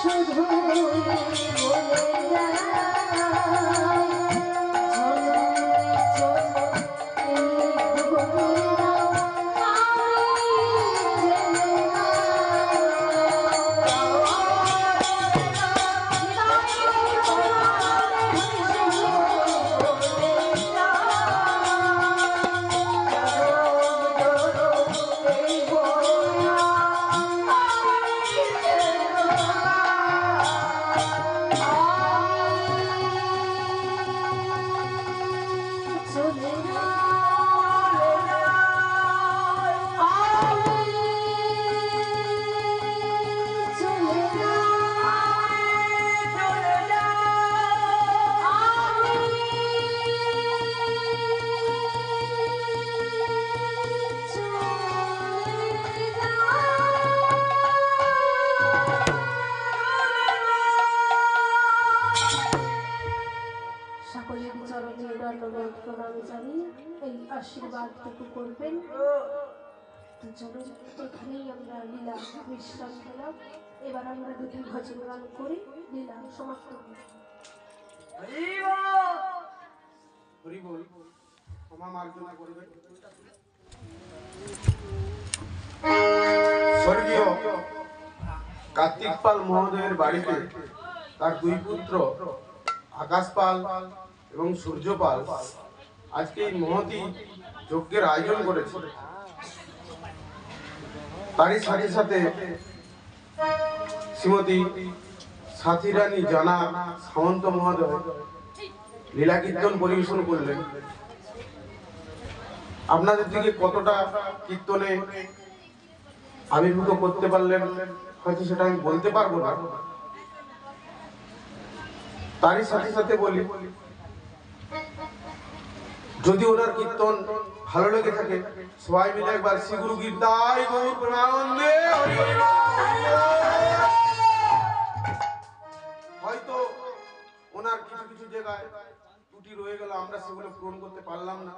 শুধু বলে যায় সকলের চরণে দণ্ডবোধ প্রণাম জানিয়ে এই আশীর্বাদটুকু করবেন। তো চলুন, এখানেই আমরা লীলা বিশ্রাম পেলাম। এবার আমরা দুটি ভজন গান করি, লীলা সমাপ্ত করি। স্বর্গীয় কার্তিক পাল মহোদয়ের বাড়িতে তার দুই পুত্র আকাশ পাল এবং সূর্য পাল আজকে এই মহতি যজ্ঞের আয়োজন করেছে। তারই সাথে সাথে শ্রীমতী সাথী রানী জানা সামন্ত মহোদয় লীলা কীর্তন পরিবেশন করলেন। আপনাদের দিকে কতটা কীর্তনে আবির্ভূত করতে পারলেন হয়তো সেটা আমি বলতে পারবো না। তারই সাথে সাথে বলি, যদি ওনার কীর্তন ভালো লেগে থাকে সবাই মিলে একবার শ্রী গুরু গীতায় গৌর প্রেমানন্দে। হয়তো ওনার কিছু কিছু জায়গায় ত্রুটি রয়ে গেল, আমরা সেগুলো পূরণ করতে পারলাম না।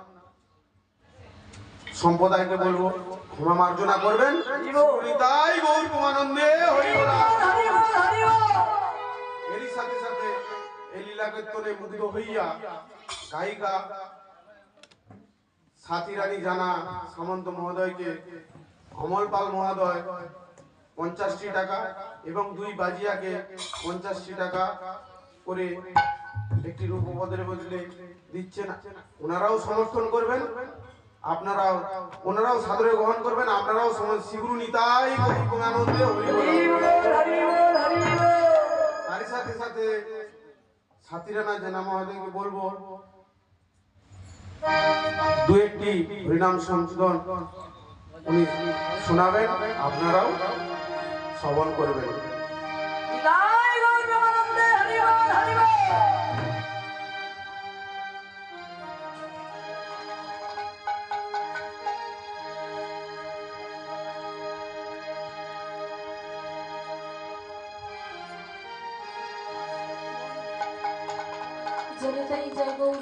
সম্প্রদায়কে বলবো ক্ষমা মার্জনা করবেন। গীতায় গৌর প্রেমানন্দে এরই সাথে সাথে এই লীলা কীর্তনে মুগ্ধ হইয়া গায়িকা সাথী রানী জানা সামন্ত মহোদয়কে অমল পাল মহোদয় 50টি টাকা এবং দুই বাজিয়াকে 50টি টাকা করে একটি রূপপদের বদলে দিচ্ছেন। ওনারাও সমর্থন করবেন, আপনারাও ওনারাও সাদরে গ্রহণ করবেন। আপনারাও শ্রীগুরু নিতাই আনন্দে তারই সাথে সাথে সাথী রানা জানা মহোদয়কে বলবো দু একটি হরিনাম সংশোধন উনি শোনাবেন, আপনারাও শ্রবণ করবেন। জয় জয় গৌর